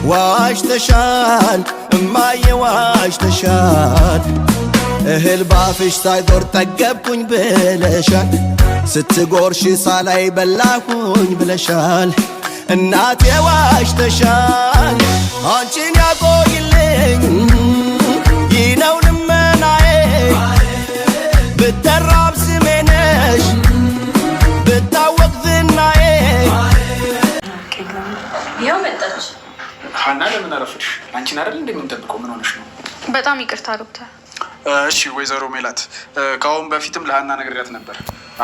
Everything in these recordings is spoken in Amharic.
ዋሽተሻል እማዬ ዋሽተሻል እህል ባፍሽ ሳይዞር ጠገብኩኝ ብለሻል ስትጎርሽ ሳላይ በላኩኝ ብለሻል እናቴ ዋሽተሻል አንቺን ያቆይልኝ ይነው ልመናዬ ብተራብ ስሜ ነሽ ብታወቅ ዝናዬ ያው መጣች ሀና ለምን አረፈድሽ? አንቺን አይደል እንደምንጠብቀው ምን ሆነሽ ነው? በጣም ይቅርታ ዶክተር። እሺ ወይዘሮ ሜላት ከአሁን በፊትም ለሀና ነግሬያት ነበር።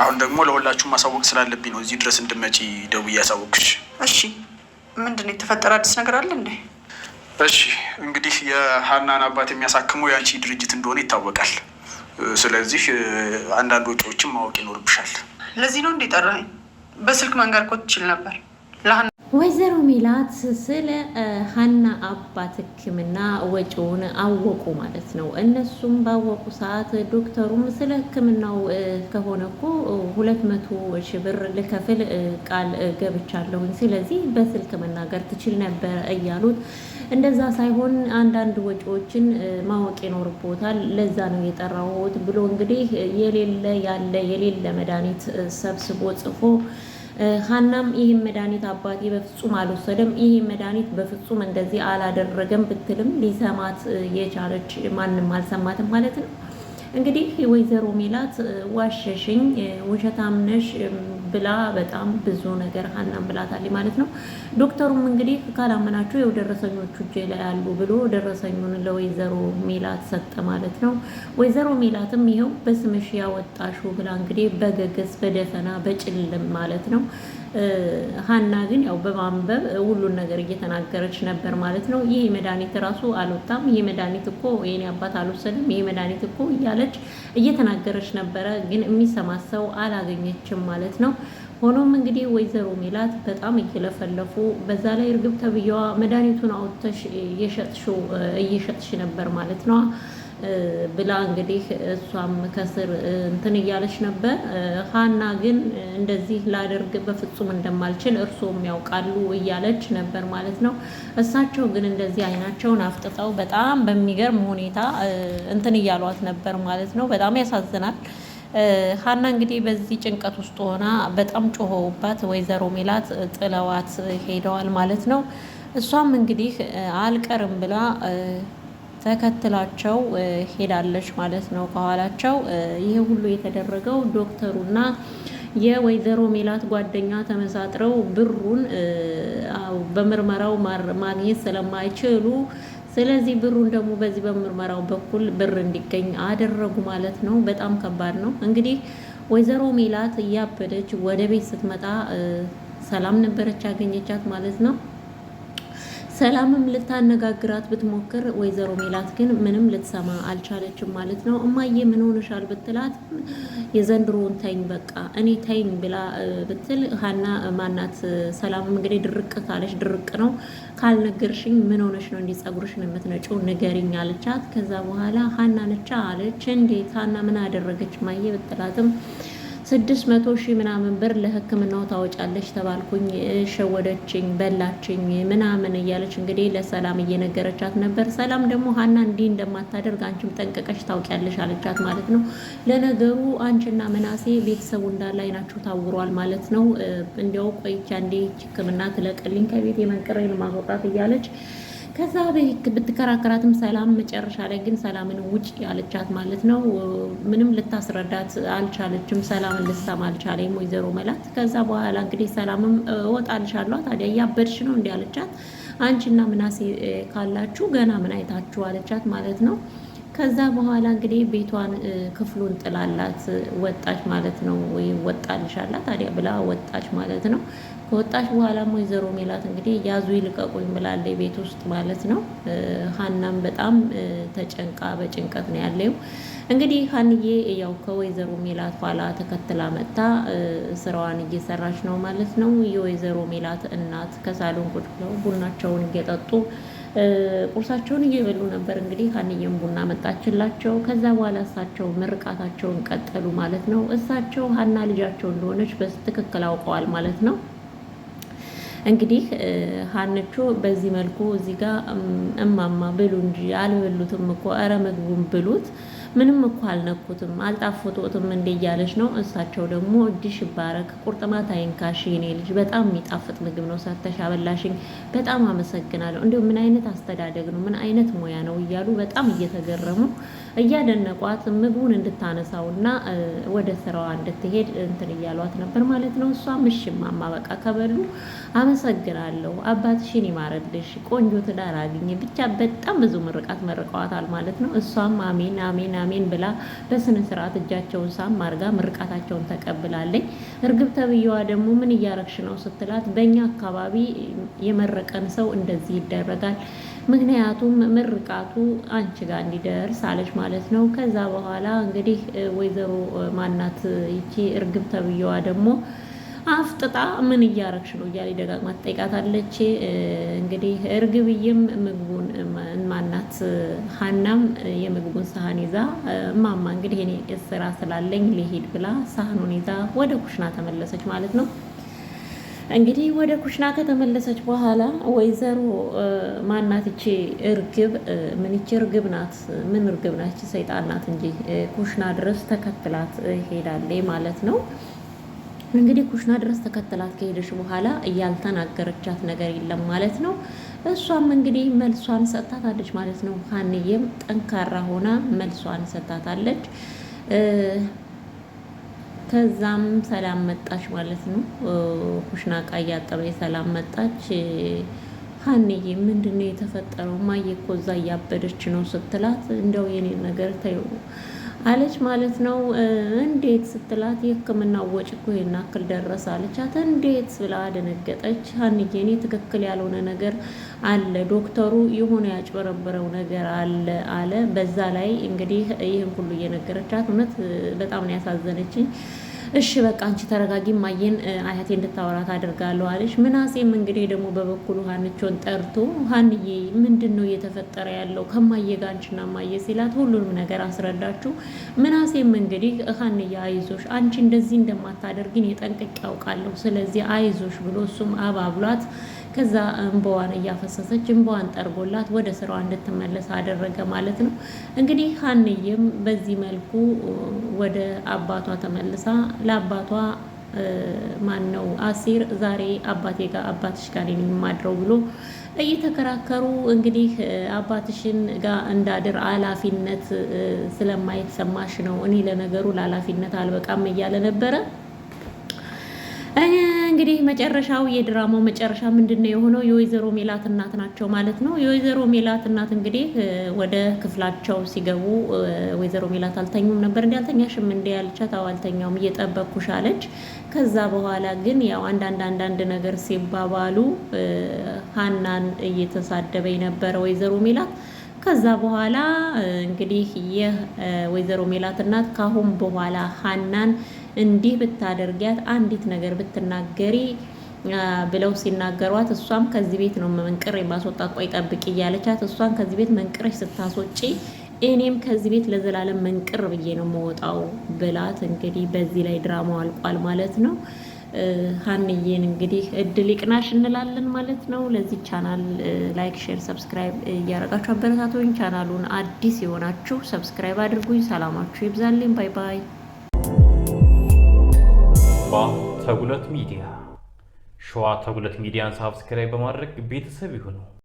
አሁን ደግሞ ለሁላችሁም ማሳወቅ ስላለብኝ ነው እዚህ ድረስ እንድመጪ ደውዬ ያሳወቅሽ። እሺ ምንድን ነው የተፈጠረ? አዲስ ነገር አለ እንዴ? እሺ እንግዲህ የሀናን አባት የሚያሳክመው የአንቺ ድርጅት እንደሆነ ይታወቃል። ስለዚህ አንዳንድ ወጪዎችን ማወቅ ይኖርብሻል። ለዚህ ነው እንዴ ጠራኸኝ? በስልክ መንገር እኮ ትችል ነበር። ወይዘሮ ሜላት ስለ ሀና አባት ሕክምና ወጪውን አወቁ ማለት ነው። እነሱም ባወቁ ሰዓት ዶክተሩም ስለ ሕክምናው ከሆነ እኮ 200,000 ብር ልከፍል ቃል ገብቻለሁኝ፣ ስለዚህ በስልክ መናገር ትችል ነበር እያሉት እንደዛ ሳይሆን አንዳንድ ወጪዎችን ማወቅ ይኖርቦታል፣ ለዛ ነው የጠራሁት ብሎ እንግዲህ የሌለ መድኃኒት ሰብስቦ ጽፎ ሀናም ይህን መድኃኒት አባቴ በፍጹም አልወሰደም፣ ይህ መድኃኒት በፍጹም እንደዚህ አላደረገም ብትልም ሊሰማት የቻለች ማንም አልሰማትም ማለት ነው። እንግዲህ ወይዘሮ ሜላት ዋሸሽኝ፣ ውሸታም ነሽ ብላ በጣም ብዙ ነገር ሀናም ብላታለች ማለት ነው። ዶክተሩም እንግዲህ ካላመናችሁ የው ደረሰኞቹ እጄ ላይ ያሉ ብሎ ደረሰኙን ለወይዘሮ ሜላት ሰጠ ማለት ነው። ወይዘሮ ሜላትም ይኸው በስምሽ ያወጣሹ ብላ እንግዲህ በገገስ በደፈና በጭልም ማለት ነው። ሀና ግን ያው በማንበብ ሁሉን ነገር እየተናገረች ነበር ማለት ነው። ይሄ መድኃኒት ራሱ አልወጣም፣ ይሄ መድኃኒት እኮ የኔ አባት አልወሰድም፣ ይሄ መድኃኒት እኮ እያለች እየተናገረች ነበረ። ግን የሚሰማት ሰው አላገኘችም ማለት ነው። ሆኖም እንግዲህ ወይዘሮ ሜላት በጣም እየለፈለፉ በዛ ላይ እርግብ ተብዬዋ መድኃኒቱን አውጥተሽ እየሸጥሽ ነበር ማለት ነው ብላ እንግዲህ እሷም ከስር እንትን እያለች ነበር። ሀና ግን እንደዚህ ላደርግ በፍጹም እንደማልችል እርሶም ያውቃሉ እያለች ነበር ማለት ነው። እሳቸው ግን እንደዚህ አይናቸውን አፍጥጠው በጣም በሚገርም ሁኔታ እንትን እያሏት ነበር ማለት ነው። በጣም ያሳዝናል። ሀና እንግዲህ በዚህ ጭንቀት ውስጥ ሆና በጣም ጮኸውባት ወይዘሮ ሜላት ጥለዋት ሄደዋል ማለት ነው። እሷም እንግዲህ አልቀርም ብላ ተከትላቸው ሄዳለች ማለት ነው ከኋላቸው። ይሄ ሁሉ የተደረገው ዶክተሩና የወይዘሮ ሜላት ጓደኛ ተመሳጥረው ብሩን በምርመራው ማግኘት ስለማይችሉ ስለዚህ ብሩን ደግሞ በዚህ በምርመራው በኩል ብር እንዲገኝ አደረጉ ማለት ነው። በጣም ከባድ ነው። እንግዲህ ወይዘሮ ሜላት እያበደች ወደ ቤት ስትመጣ ሰላም ነበረች ያገኘቻት ማለት ነው። ሰላምም ልታነጋግራት ብትሞክር ወይዘሮ ሜላት ግን ምንም ልትሰማ አልቻለችም ማለት ነው። እማዬ ምን ሆነሻል ብትላት የዘንድሮውን ተይኝ በቃ እኔ ተይኝ ብላ ብትል ሀና ማናት ሰላምም እንግዲህ ድርቅ ካለች ድርቅ ነው ካልነገርሽኝ ምን ሆነሽ ነው እንዲህ ጸጉርሽን የምትነጪው ንገሪኝ አለቻት። ከዛ በኋላ ሀና ነቻ አለች። እንዴት ሀና ምን አደረገች እማዬ ብትላትም 600,000 ምናምን ብር ለሕክምናው ታወጫለሽ ተባልኩኝ፣ ሸወደችኝ፣ በላችኝ ምናምን እያለች እንግዲህ ለሰላም እየነገረቻት ነበር። ሰላም ደግሞ ሀና እንዲህ እንደማታደርግ አንቺም ጠንቀቀሽ ታውቂያለሽ አለቻት ማለት ነው። ለነገሩ አንቺና ምናሴ ቤተሰቡ እንዳለ አይናችሁ ታውሯል ማለት ነው። እንዲያው ቆይቻ እንዴ ሕክምና ትለቅልኝ ከቤት የመንቀረኝ ማስወጣት እያለች ከዛ ብትከራከራትም ሰላም መጨረሻ ላይ ግን ሰላምን ውጭ ያለቻት ማለት ነው። ምንም ልታስረዳት አልቻለችም። ሰላምን ልትሰማ አልቻለችም ወይዘሮ ሜላት። ከዛ በኋላ እንግዲህ ሰላምም እወጣልሻለሁ ታዲያ እያበድሽ ነው እንዲህ አለቻት። አንቺና ምናሴ ካላችሁ ገና ምን አይታችሁ አለቻት ማለት ነው። ከዛ በኋላ እንግዲህ ቤቷን ክፍሉን ጥላላት ወጣች ማለት ነው። ወይ ወጣልሻላት ታዲያ ብላ ወጣች ማለት ነው። ከወጣች በኋላ ወይዘሮ ሜላት እንግዲህ ያዙ ይልቀቁኝ ብላለች ቤት ውስጥ ማለት ነው። ሀናም በጣም ተጨንቃ በጭንቀት ነው ያለው። እንግዲህ ሀንዬ ያው ከወይዘሮ ሜላት ኋላ ተከትላ መጣ ስራዋን እየሰራች ነው ማለት ነው። የወይዘሮ ሜላት እናት ከሳሎን ቁጭ ብለው ቡናቸውን እየጠጡ ቁርሳቸውን እየበሉ ነበር። እንግዲህ ሀንዬም ቡና መጣችላቸው። ከዛ በኋላ እሳቸው ምርቃታቸውን ቀጠሉ ማለት ነው። እሳቸው ሀና ልጃቸው እንደሆነች በትክክል አውቀዋል ማለት ነው። እንግዲህ ሀንቾ በዚህ መልኩ እዚህ ጋር እማማ ብሉ እንጂ አልበሉትም እኮ ኧረ ምግቡን ብሉት ምንም እኮ አልነኩትም አልጣፍጦትም እንደ እያለች ነው። እሳቸው ደግሞ እጅሽ ይባረክ ቁርጥማት አይንካሽ የኔ ልጅ በጣም የሚጣፍጥ ምግብ ነው ሰርተሽ አበላሽኝ በጣም አመሰግናለሁ። እንዲሁ ምን አይነት አስተዳደግ ነው ምን አይነት ሙያ ነው እያሉ በጣም እየተገረሙ እያደነቋት ምግቡን እንድታነሳውና ወደ ስራዋ እንድትሄድ እንትን እያሏት ነበር ማለት ነው። እሷም እሺ እማማ በቃ ከበሉ አመሰግናለሁ አባትሽን ይማረልሽ ቆንጆ ትዳር አግኝ ብቻ በጣም ብዙ ምርቃት መርቀዋታል ማለት ነው። እሷም አሜን አሜን አሜን ብላ በስነ ስርዓት እጃቸውን ሳም አርጋ ምርቃታቸውን ተቀብላለች። እርግብ ተብዬዋ ደግሞ ምን እያረግሽ ነው ስትላት በእኛ አካባቢ የመረቀን ሰው እንደዚህ ይደረጋል ምክንያቱም ምርቃቱ አንቺ ጋር እንዲደርስ አለች ማለት ነው። ከዛ በኋላ እንግዲህ ወይዘሮ ማናት ይቺ እርግብ ተብዬዋ ደግሞ አፍጥጣ ምን እያረግሽ ነው እያለ ደጋግማ ትጠይቃታለች። እንግዲህ እርግብዬም ምግቡን ማናት ሀናም የምግቡን ሳህን ይዛ እማማ እንግዲህ እኔ ስራ ስላለኝ ልሄድ ብላ ሳህኑን ይዛ ወደ ኩሽና ተመለሰች ማለት ነው። እንግዲህ ወደ ኩሽና ከተመለሰች በኋላ ወይዘሮ ማናት እቺ እርግብ ምን እቺ እርግብ ናት ምን እርግብ ናት ሰይጣን ናት እንጂ ኩሽና ድረስ ተከትላት ሄዳለች ማለት ነው። እንግዲህ ኩሽና ድረስ ተከትላት ከሄደች በኋላ ያልተናገረቻት ነገር የለም ማለት ነው። እሷም እንግዲህ መልሷን ሰጥታታለች ማለት ነው። ሀንዬም ጠንካራ ሆና መልሷን ሰጥታታለች። ከዛም ሰላም መጣች ማለት ነው። ኩሽና ዕቃ እያጠበች ሰላም መጣች። ሀንዬ ምንድነው የተፈጠረው? ማየ እኮ እዛ እያበደች ነው ስትላት እንደው የኔ ነገር ተይው አለች ማለት ነው። እንዴት ስትላት የሕክምና ወጪ እኮ ይሄን አክል ደረሰ አለቻት። እንዴት ብላ ደነገጠች። ሀንዬ እኔ ትክክል ያልሆነ ነገር አለ ዶክተሩ የሆነ ያጭበረበረው ነገር አለ። በዛ ላይ እንግዲህ ይህን ሁሉ እየነገረቻት እውነት በጣም ነው ያሳዘነችኝ። እሺ በቃ አንቺ ተረጋጊ ማየን አያቴ እንድታወራት አድርጋለሁ አለች። ምናሴም እንግዲህ ደግሞ በበኩሉ ሀንቾን ጠርቶ ሀንዬ ምንድነው እየተፈጠረ ያለው ከማየ ጋር አንቺና ማየ ሲላት ሁሉንም ነገር አስረዳችሁ። ምናሴም እንግዲህ ሀንዬ አይዞሽ አንቺ እንደዚህ እንደማታደርጊን የጠንቅቄ ያውቃለሁ ስለዚህ አይዞሽ ብሎ እሱም አባብሏት ከዛ እንባዋን እያፈሰሰች እንባዋን ጠርጎላት ወደ ስራዋ እንድትመለስ አደረገ ማለት ነው። እንግዲህ ሀንዬም በዚህ መልኩ ወደ አባቷ ተመልሳ ለአባቷ ማን ነው አሲር ዛሬ አባትሽ ጋር ነኝ የማድረው ብሎ እየተከራከሩ እንግዲህ አባትሽን ጋር እንዳድር ኃላፊነት ስለማይሰማሽ ነው እኔ ለነገሩ ለኃላፊነት አልበቃም እያለ ነበረ። እንግዲህ መጨረሻው የድራማው መጨረሻ ምንድነው የሆነው? የወይዘሮ ሜላት እናት ናቸው ማለት ነው። የወይዘሮ ሜላት እናት እንግዲህ ወደ ክፍላቸው ሲገቡ ወይዘሮ ሜላት አልተኙም ነበር። እንዴ አልተኛሽም እንዴ ያለቻት፣ አዎ አልተኛውም እየጠበቅኩሽ አለች። ከዛ በኋላ ግን ያው አንዳንድ ነገር ሲባባሉ ሀናን እየተሳደበኝ ነበረ ወይዘሮ ሜላት። ከዛ በኋላ እንግዲህ የወይዘሮ ሜላት እናት ካሁን በኋላ ሀናን እንዲህ ብታደርጊያት አንዲት ነገር ብትናገሪ ብለው ሲናገሯት እሷም ከዚህ ቤት ነው መንቅር የማስወጣት ቆይ ጠብቂ እያለቻት እሷን ከዚህ ቤት መንቅረሽ ስታስወጪ እኔም ከዚህ ቤት ለዘላለም መንቅር ብዬ ነው የምወጣው ብላት እንግዲህ በዚህ ላይ ድራማው አልቋል ማለት ነው። ሀንዬን እንግዲህ እድል ይቅናሽ እንላለን ማለት ነው። ለዚህ ቻናል ላይክ፣ ሼር፣ ሰብስክራይብ እያደረጋችሁ አበረታቱኝ። ቻናሉን አዲስ የሆናችሁ ሰብስክራይብ አድርጉኝ። ሰላማችሁ ይብዛልኝ። ባይ ባይ። ተጉለት ሚዲያ ሸዋ ተጉለት ሚዲያን ሰብስክራይብ በማድረግ ቤተሰብ ይሁኑ።